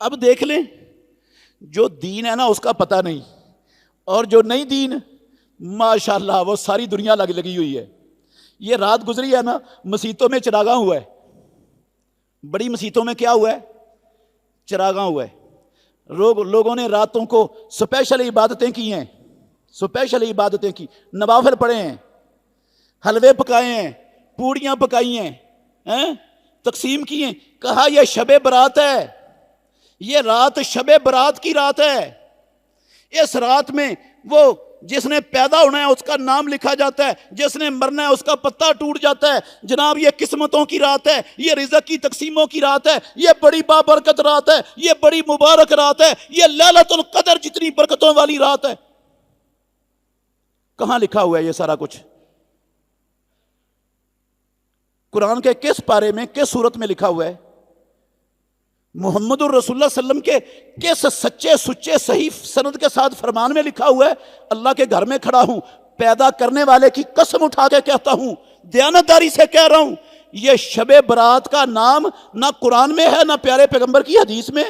اب دیکھ لیں، جو دین ہے نا اس کا پتہ نہیں، اور جو نہیں دین ماشاءاللہ وہ ساری دنیا لگی ہوئی ہے۔ یہ رات گزری ہے نا، مسیتوں میں چراغاں ہوا ہے، بڑی مسیتوں میں کیا ہوا ہے؟ چراغاں ہوا ہے۔ لوگوں نے راتوں کو سپیشل عبادتیں کی ہیں، سپیشل عبادتیں کی، نوافل پڑھے ہیں، حلوے پکائے ہیں، پوڑیاں پکائی ہیں، تقسیم کی ہیں۔ کہا یہ شب برات ہے، یہ رات شب برات کی رات ہے۔ اس رات میں وہ جس نے پیدا ہونا ہے اس کا نام لکھا جاتا ہے، جس نے مرنا ہے اس کا پتہ ٹوٹ جاتا ہے۔ جناب یہ قسمتوں کی رات ہے، یہ رزق کی تقسیموں کی رات ہے، یہ بڑی بابرکت رات ہے، یہ بڑی مبارک رات ہے، یہ لیلۃ القدر جتنی برکتوں والی رات ہے۔ کہاں لکھا ہوا ہے یہ سارا کچھ؟ قرآن کے کس پارے میں، کس سورت میں لکھا ہوا ہے؟ محمد الرسول اللہ صلی اللہ علیہ وسلم کے کس سچے سچے صحیح سند کے ساتھ فرمان میں لکھا ہوا ہے؟ اللہ کے گھر میں کھڑا ہوں، پیدا کرنے والے کی قسم اٹھا کے کہتا ہوں، دیانتداری سے کہہ رہا ہوں، یہ شب برات کا نام نہ قرآن میں ہے نہ پیارے پیغمبر کی حدیث میں،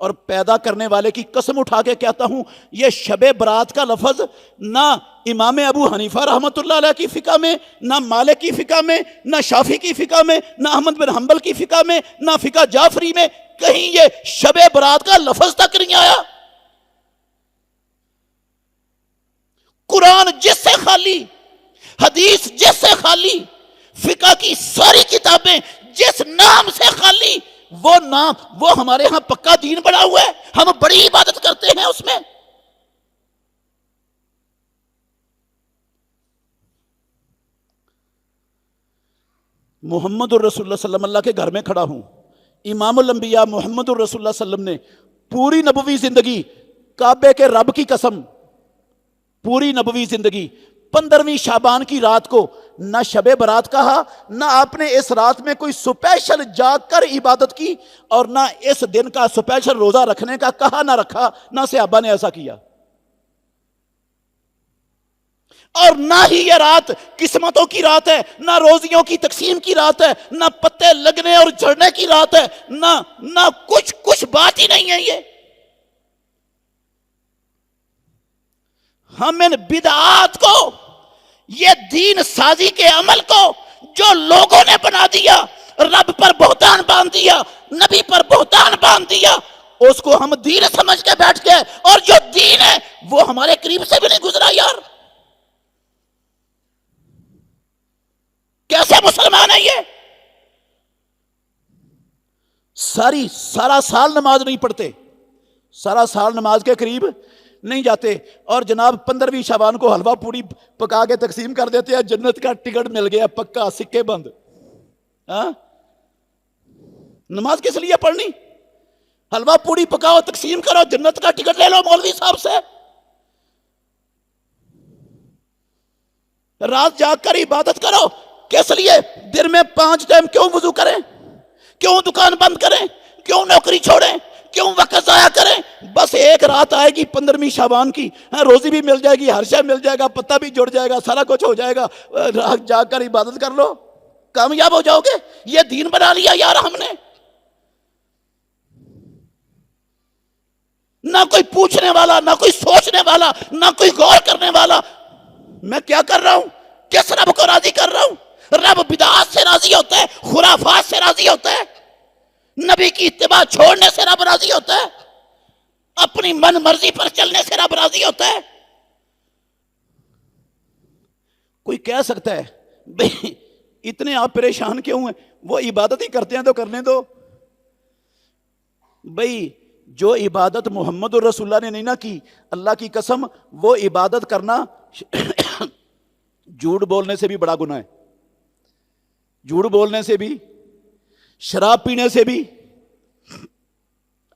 اور پیدا کرنے والے کی قسم اٹھا کے کہتا ہوں یہ شب برات کا لفظ نہ امام ابو حنیفہ رحمۃ اللہ علیہ کی فقہ میں، نہ مالک کی فقہ میں، نہ شافعی کی فقہ میں، نہ احمد بن حنبل کی فقہ میں، نہ فقہ جعفری میں، کہیں یہ شب برات کا لفظ تک نہیں آیا۔ قرآن جس سے خالی، حدیث جس سے خالی، فقہ کی ساری کتابیں جس نام سے خالی، وہ نام وہ ہمارے ہاں پکا دین بنا ہوا ہے، ہم بڑی عبادت کرتے ہیں اس میں۔ محمد الرسول اللہ صلی اللہ علیہ وسلم، اللہ کے گھر میں کھڑا ہوں، امام الانبیاء محمد الرسول اللہ صلی اللہ علیہ وسلم نے پوری نبوی زندگی، کعبے کے رب کی قسم، پوری نبوی زندگی 15ویں شعبان کی رات کو نہ شب برات کہا، نہ آپ نے اس رات میں کوئی سپیشل جاگ کر عبادت کی، اور نہ اس دن کا سپیشل روزہ رکھنے کا کہا نہ رکھا، نہ صحابہ نے ایسا کیا۔ اور نہ ہی یہ رات قسمتوں کی رات ہے، نہ روزیوں کی تقسیم کی رات ہے، نہ پتے لگنے اور جھڑنے کی رات ہے، نہ کچھ بات ہی نہیں ہے یہ۔ ہم ان بدعات کو، یہ دین سازی کے عمل کو جو لوگوں نے بنا دیا، رب پر بہتان باندھ دیا، نبی پر بہتان باندھ دیا، اس کو ہم دین سمجھ کے بیٹھ گئے، اور جو دین ہے وہ ہمارے قریب سے بھی نہیں گزرا یار۔ کیسے مسلمان ہے یہ؟ سارا سال نماز نہیں پڑھتے، سارا سال نماز کے قریب نہیں جاتے، اور جناب 15ویں شعبان کو حلوہ پوڑی پکا کے تقسیم کر دیتے ہیں، جنت کا ٹکٹ مل گیا پکا، سکے بند۔ نماز کس لیے پڑھنی؟ حلوہ پوڑی پکاؤ، تقسیم کرو، جنت کا ٹکٹ لے لو مولوی صاحب سے۔ رات جاگ کر عبادت کرو، کس لیے؟ دن میں 5 ٹائم کیوں وضو کریں؟ کیوں دکان بند کریں؟ کیوں نوکری چھوڑیں؟ کیوں وقت ضائع کریں؟ بس ایک رات آئے گی 15ویں شعبان کی، روزی بھی مل جائے گی، ہر شے مل جائے گا، پتہ بھی جڑ جائے گا، سارا کچھ ہو جائے گا، رات جاگ کر عبادت کر لو، کامیاب ہو جاؤ گے۔ یہ دین بنا لیا یار ہم نے۔ نہ کوئی پوچھنے والا، نہ کوئی سوچنے والا، نہ کوئی غور کرنے والا، میں کیا کر رہا ہوں؟ کس رب کو راضی کر رہا ہوں؟ رب بدعات سے راضی ہوتا ہے، خرافات سے راضی ہوتا ہے، نبی کی اتباع چھوڑنے سے رب راضی ہوتا ہے، اپنی من مرضی پر چلنے سے رب راضی ہوتا ہے۔ کوئی کہہ سکتا ہے بھئی اتنے آپ پریشان کیوں ہیں؟ وہ عبادت ہی کرتے ہیں تو کرنے دو۔ بھئی جو عبادت محمد الرسول اللہ نے نہیں نہ کی، اللہ کی قسم وہ عبادت کرنا جھوٹ بولنے سے بھی بڑا گناہ ہے، جھوٹ بولنے سے بھی، شراب پینے سے بھی۔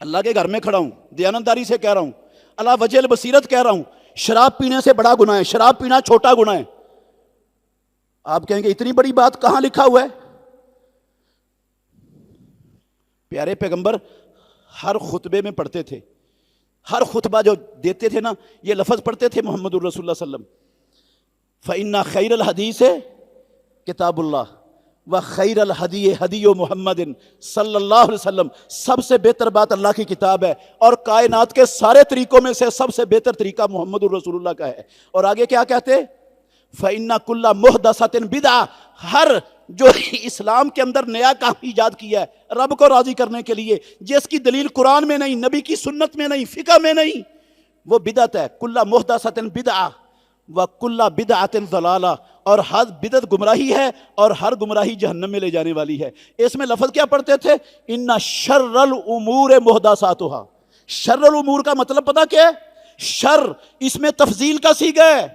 اللہ کے گھر میں کھڑا ہوں، دیانتداری سے کہہ رہا ہوں، اللہ وجہ البصیرت کہہ رہا ہوں، شراب پینے سے بڑا گناہ ہے، شراب پینا چھوٹا گناہ ہے۔ آپ کہیں گے اتنی بڑی بات کہاں لکھا ہوا ہے؟ پیارے پیغمبر ہر خطبے میں پڑھتے تھے، ہر خطبہ جو دیتے تھے نا یہ لفظ پڑھتے تھے محمد الرسول اللہ صلی اللہ علیہ وسلم، فَإِنَّ خَيْرَ الْحَدِيثِ کتاب اللہ وَخَيْرَ الْحَدِيِّ حَدِيُّ مُحَمَّدٍ صلی اللہ علیہ وسلم، سب سے بہتر بات اللہ کی کتاب ہے، اور کائنات کے سارے طریقوں میں سے سب سے بہتر طریقہ محمد الرسول اللہ کا ہے۔ اور آگے کیا کہتے؟ فَإِنَّ كُلَّ مُحْدَثَةٍ بِدْعَةٍ، ہر جو اسلام کے اندر نیا کام ایجاد کیا ہے رب کو راضی کرنے کے لیے، جس کی دلیل قرآن میں نہیں، نبی کی سنت میں نہیں، فقہ میں نہیں، وہ بدعت ہے۔ کُلَّ مُحْدَثَةٍ بِدْعَةٍ وَكُلَّ بِدْعَةٍ ضَلَالَةٍ، اور ہر بدعت گمراہی ہے، اور ہر گمراہی جہنم میں لے جانے والی ہے۔ اس میں لفظ کیا پڑھتے تھے؟ اِنَّ شَرَّ الْأُمُورِ مُحْدَثَاتُهَا، شر الامور کا مطلب پتہ کیا ہے؟ شر اس میں تفضیل کا صیغہ ہے،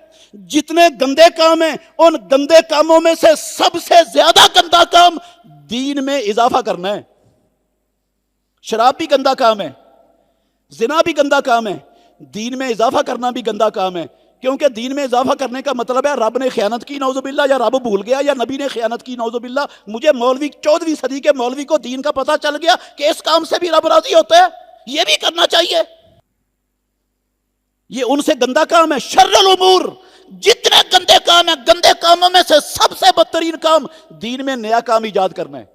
جتنے گندے کام ہیں ان گندے کاموں میں سے سب سے زیادہ گندا کام دین میں اضافہ کرنا ہے۔ شراب بھی گندا کام ہے، زنا بھی گندا کام ہے، دین میں اضافہ کرنا بھی گندا کام ہے، کیونکہ دین میں اضافہ کرنے کا مطلب ہے رب نے خیانت کی نعوذ باللہ، یا رب بھول گیا، یا نبی نے خیانت کی نعوذ باللہ۔ مجھے مولوی 14ویں صدی کے مولوی کو دین کا پتہ چل گیا کہ اس کام سے بھی رب راضی ہوتا ہے، یہ بھی کرنا چاہیے، یہ ان سے گندا کام ہے۔ شر الامور، جتنے گندے کام ہیں، گندے کاموں میں سے سب سے بدترین کام دین میں نیا کام ایجاد کرنا ہے۔